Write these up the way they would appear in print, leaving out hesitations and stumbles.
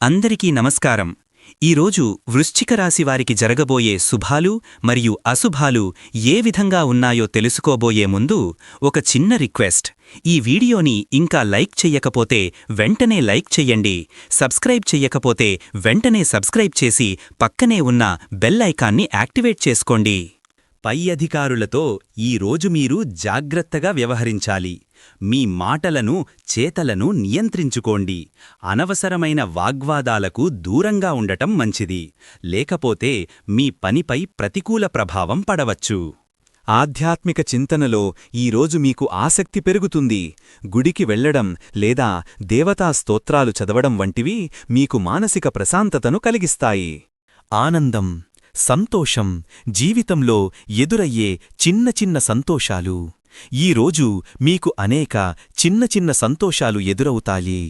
అందరికీ నమస్కారం. ఈరోజు వృశ్చిక రాశి వారికి జరగబోయే శుభాలు మరియు అశుభాలు ఏ విధంగా ఉన్నాయో తెలుసుకోబోయే ముందు ఒక చిన్న రిక్వెస్ట్. ఈ వీడియోని ఇంకా లైక్ చెయ్యకపోతే వెంటనే లైక్ చెయ్యండి. సబ్స్క్రైబ్ చెయ్యకపోతే వెంటనే సబ్స్క్రైబ్ చేసి పక్కనే ఉన్న బెల్ ఐకాన్ని యాక్టివేట్ చేసుకోండి. పై అధికారులతో ఈరోజు మీరు జాగ్రత్తగా వ్యవహరించాలి. మీ మాటలను, చేతలను నియంత్రించుకోండి. అనవసరమైన వాగ్వాదాలకు దూరంగా ఉండటం మంచిది. లేకపోతే మీ పనిపై ప్రతికూల ప్రభావం పడవచ్చు. ఆధ్యాత్మిక చింతనలో ఈరోజు మీకు ఆసక్తి పెరుగుతుంది. గుడికి వెళ్లడం లేదా దేవతా స్తోత్రాలు చదవడం వంటివి మీకు మానసిక ప్రశాంతతను కలిగిస్తాయి. ఆనందం, సంతోషం, జీవితంలో ఎదురయ్యే చిన్న చిన్న సంతోషాలు. ఈరోజు మీకు అనేక చిన్న చిన్న సంతోషాలు ఎదురవుతాయి.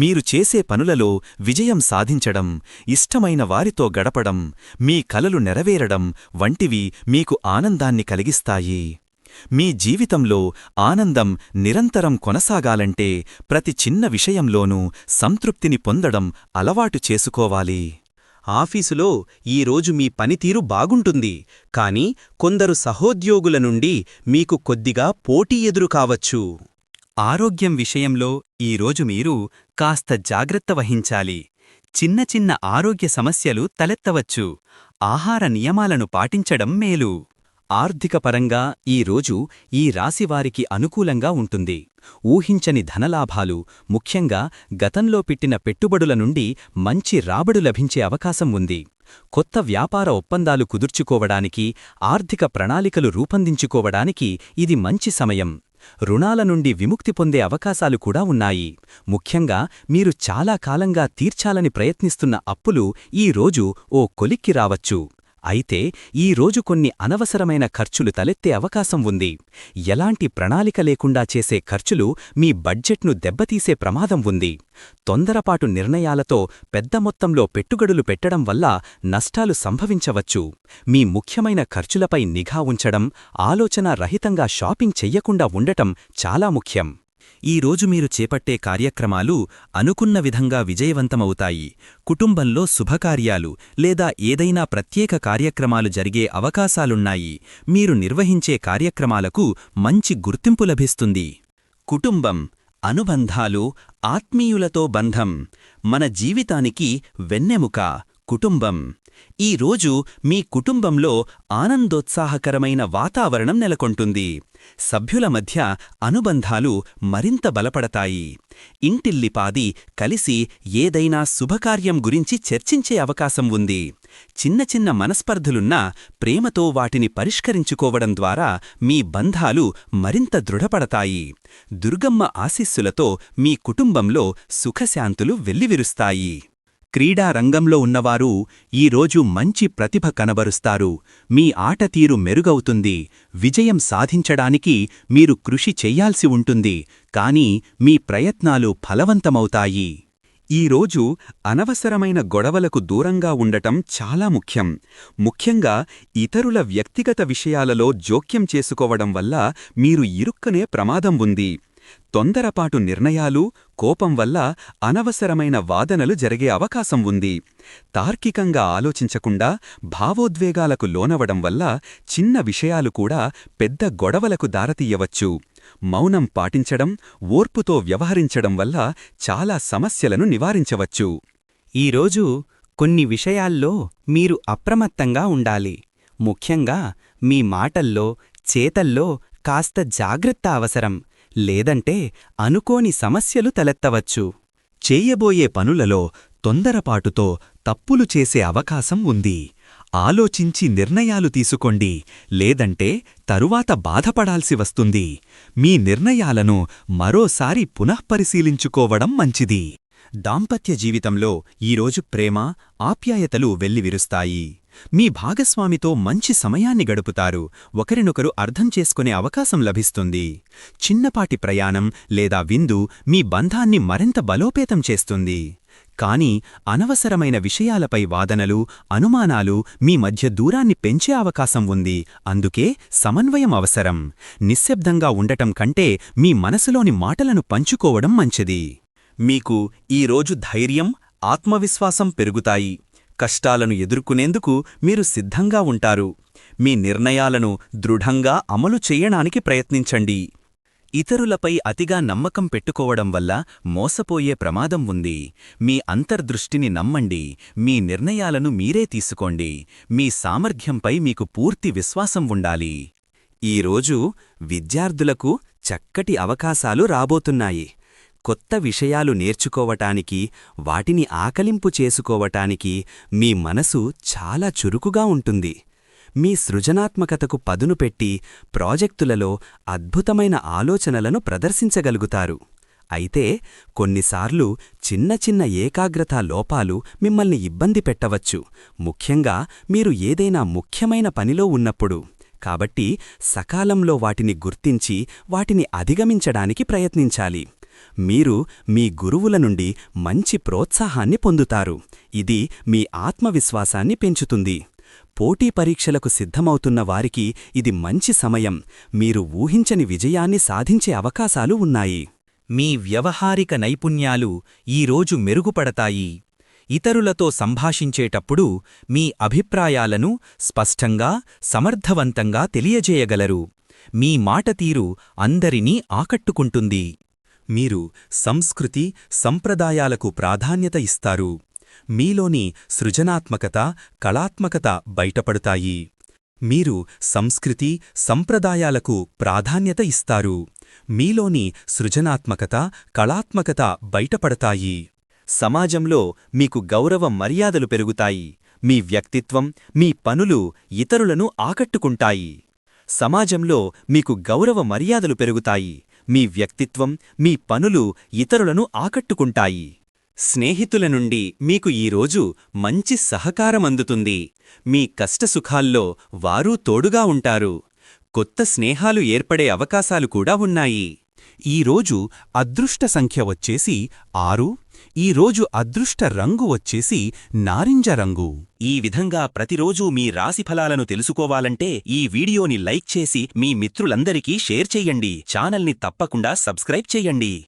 మీరు చేసే పనులలో విజయం సాధించడం, ఇష్టమైన వారితో గడపడం, మీ కలలు నెరవేరడం వంటివి మీకు ఆనందాన్ని కలిగిస్తాయి. మీ జీవితంలో ఆనందం నిరంతరం కొనసాగాలంటే ప్రతి చిన్న విషయంలోనూ సంతృప్తిని పొందడం అలవాటు చేసుకోవాలి. ఆఫీసులో ఈరోజు మీ పనితీరు బాగుంటుంది, కానీ కొందరు సహోద్యోగుల నుండి మీకు కొద్దిగా పోటీ ఎదురుకావచ్చు. ఆరోగ్యం విషయంలో ఈరోజు మీరు కాస్త జాగ్రత్త వహించాలి. చిన్న చిన్న ఆరోగ్య సమస్యలు తలెత్తవచ్చు. ఆహార నియమాలను పాటించడం మేలు. ఆర్థికపరంగా ఈరోజు ఈ రాశివారికి అనుకూలంగా ఉంటుంది. ఊహించని ధనలాభాలు, ముఖ్యంగా గతంలో పెట్టిన పెట్టుబడుల నుండి మంచి రాబడు లభించే అవకాశం ఉంది. కొత్త వ్యాపార ఒప్పందాలు కుదుర్చుకోవడానికి, ఆర్థిక ప్రణాళికలు రూపొందించుకోవడానికి ఇది మంచి సమయం. రుణాల నుండి విముక్తి పొందే అవకాశాలు కూడా ఉన్నాయి. ముఖ్యంగా మీరు చాలా కాలంగా తీర్చాలని ప్రయత్నిస్తున్న అప్పులు ఈ రోజు ఓ కొలిక్కి రావచ్చు. అయితే ఈ రోజు కొన్ని అనవసరమైన ఖర్చులు తలెత్తే అవకాశం ఉంది. ఎలాంటి ప్రణాళిక లేకుండా చేసే ఖర్చులు మీ బడ్జెట్ను దెబ్బతీసే ప్రమాదం ఉంది. తొందరపాటు నిర్ణయాలతో పెద్ద మొత్తంలో పెట్టుబడులు పెట్టడం వల్ల నష్టాలు సంభవించవచ్చు. మీ ముఖ్యమైన ఖర్చులపై నిఘా ఉంచడం, ఆలోచన రహితంగా షాపింగ్ చెయ్యకుండా ఉండటం చాలా ముఖ్యం. ఈరోజు మీరు చేపట్టే కార్యక్రమాలు అనుకున్న విధంగా విజయవంతమవుతాయి. కుటుంబంలో శుభకార్యాలు లేదా ఏదైనా ప్రత్యేక కార్యక్రమాలు జరిగే అవకాశాలున్నాయి. మీరు నిర్వహించే కార్యక్రమాలకు మంచి గుర్తింపు లభిస్తుంది. కుటుంబం, అనుబంధాలు, ఆత్మీయులతో బంధం. మన జీవితానికి వెన్నెముక కుటుంబం. ఈరోజు మీ కుటుంబంలో ఆనందోత్సాహకరమైన వాతావరణం నెలకొంటుంది. సభ్యుల మధ్య అనుబంధాలు మరింత బలపడతాయి. ఇంటిల్లిపాది కలిసి ఏదైనా శుభకార్యం గురించి చర్చించే అవకాశం ఉంది. చిన్న చిన్న మనస్పర్ధలున్నా ప్రేమతో వాటిని పరిష్కరించుకోవడం ద్వారా మీ బంధాలు మరింత దృఢపడతాయి. దుర్గమ్మ ఆశీస్సులతో మీ కుటుంబంలో సుఖశాంతులు వెల్లివిరుస్తాయి. క్రీడా రంగంలో ఉన్నవారు ఈరోజు మంచి ప్రతిభ కనబరుస్తారు. మీ ఆటతీరు మెరుగవుతుంది. విజయం సాధించడానికి మీరు కృషి చెయ్యాల్సి ఉంటుంది, కానీ మీ ప్రయత్నాలు ఫలవంతమవుతాయి. ఈరోజు అనవసరమైన గొడవలకు దూరంగా ఉండటం చాలా ముఖ్యం. ముఖ్యంగా ఇతరుల వ్యక్తిగత విషయాలలో జోక్యం చేసుకోవడం వల్ల మీరు ఇరుక్కునే ప్రమాదం ఉంది. తొందరపాటు నిర్ణయాలు, కోపం వల్ల అనవసరమైన వాదనలు జరిగే అవకాశం ఉంది. తార్కికంగా ఆలోచించకుండా భావోద్వేగాలకు లోనవడం వల్ల చిన్న విషయాలు కూడా పెద్ద గొడవలకు దారితీయవచ్చు. మౌనం పాటించడం, ఓర్పుతో వ్యవహరించడం వల్ల చాలా సమస్యలను నివారించవచ్చు. ఈరోజు కొన్ని విషయాల్లో మీరు అప్రమత్తంగా ఉండాలి. ముఖ్యంగా మీ మాటల్లో, చేతల్లో కాస్త జాగ్రత్త అవసరం. లేదంటే అనుకోని సమస్యలు తలెత్తవచ్చు. చేయబోయే పనులలో తొందరపాటుతో తప్పులు చేసే అవకాశం ఉంది. ఆలోచించి నిర్ణయాలు తీసుకోండి, లేదంటే తరువాత బాధపడాల్సి వస్తుంది. మీ నిర్ణయాలను మరోసారి పునఃపరిశీలించుకోవడం మంచిది. దాంపత్య జీవితంలో ఈరోజు ప్రేమ, ఆప్యాయతలు వెల్లివిరుస్తాయి. మీ భాగస్వామితో మంచి సమయాన్ని గడుపుతారు. ఒకరినొకరు అర్థం చేసుకునే అవకాశం లభిస్తుంది. చిన్నపాటి ప్రయాణం లేదా విందు మీ బంధాన్ని మరింత బలోపేతం చేస్తుంది. కానీ అనవసరమైన విషయాలపై వాదనలు, అనుమానాలు మీ మధ్య దూరాన్ని పెంచే అవకాశం ఉంది. అందుకే సమన్వయం అవసరం. నిశ్శబ్దంగా ఉండటం కంటే మీ మనసులోని మాటలను పంచుకోవడం మంచిది. మీకు ఈరోజు ధైర్యం, ఆత్మవిశ్వాసం పెరుగుతాయి. కష్టాలను ఎదుర్కొనేందుకు మీరు సిద్ధంగా ఉంటారు. మీ నిర్ణయాలను దృఢంగా అమలు చెయ్యడానికి ప్రయత్నించండి. ఇతరులపై అతిగా నమ్మకం పెట్టుకోవడం వల్ల మోసపోయే ప్రమాదం ఉంది. మీ అంతర్దృష్టిని నమ్మండి. మీ నిర్ణయాలను మీరే తీసుకోండి. మీ సామర్థ్యంపై మీకు పూర్తి విశ్వాసం ఉండాలి. ఈరోజు విద్యార్థులకు చక్కటి అవకాశాలు రాబోతున్నాయి. కొత్త విషయాలు నేర్చుకోవటానికి, వాటిని ఆకలింపు చేసుకోవటానికి మీ మనసు చాలా చురుకుగా ఉంటుంది. మీ సృజనాత్మకతకు పదును పెట్టి ప్రాజెక్టులలో అద్భుతమైన ఆలోచనలను ప్రదర్శించగలుగుతారు. అయితే కొన్నిసార్లు చిన్న చిన్న ఏకాగ్రతా లోపాలు మిమ్మల్ని ఇబ్బంది పెట్టవచ్చు, ముఖ్యంగా మీరు ఏదైనా ముఖ్యమైన పనిలో ఉన్నప్పుడు. కాబట్టి సకాలంలో వాటిని గుర్తించి వాటిని అధిగమించడానికి ప్రయత్నించాలి. మీరు మీ గురువుల నుండి మంచి ప్రోత్సాహాన్ని పొందుతారు. ఇది మీ ఆత్మవిశ్వాసాన్ని పెంచుతుంది. పోటీ పరీక్షలకు సిద్ధమవుతున్న వారికి ఇది మంచి సమయం. మీరు ఊహించని విజయాన్ని సాధించే అవకాశాలు ఉన్నాయి. మీ వ్యవహారిక నైపుణ్యాలు ఈరోజు మెరుగుపడతాయి. ఇతరులతో సంభాషించేటప్పుడు మీ అభిప్రాయాలను స్పష్టంగా, సమర్థవంతంగా తెలియజేయగలరు. మీ మాటతీరు అందరినీ ఆకట్టుకుంటుంది. మీరు సంస్కృతి, సంప్రదాయాలకు ప్రాధాన్యత ఇస్తారు. మీలోని సృజనాత్మకత, కళాత్మకత బయటపడతాయి. మీరు సంస్కృతి, సంప్రదాయాలకు ప్రాధాన్యత ఇస్తారు. మీలోని సృజనాత్మకత, కళాత్మకత బయటపడతాయి. సమాజంలో మీకు గౌరవ మర్యాదలు పెరుగుతాయి. మీ వ్యక్తిత్వం, మీ పనులు ఇతరులను ఆకట్టుకుంటాయి. సమాజంలో మీకు గౌరవ మర్యాదలు పెరుగుతాయి. మీ వ్యక్తిత్వం, మీ పనులు ఇతరులను ఆకట్టుకుంటాయి. స్నేహితుల నుండి మీకు ఈరోజు మంచి సహకారం అందుతుంది. మీ కష్టసుఖాల్లో వారూ తోడుగా ఉంటారు. కొత్త స్నేహాలు ఏర్పడే అవకాశాలు కూడా ఉన్నాయి. ఈరోజు అదృష్ట సంఖ్య వచ్చేసి 6. ఈరోజు అదృష్ట రంగు వచ్చేసి నారింజ రంగు. ఈ విధంగా ప్రతిరోజూ మీ రాశిఫలాలను తెలుసుకోవాలంటే ఈ వీడియోని లైక్ చేసి మీ మిత్రులందరికీ షేర్ చెయ్యండి. ఛానల్ని తప్పకుండా సబ్స్క్రైబ్ చెయ్యండి.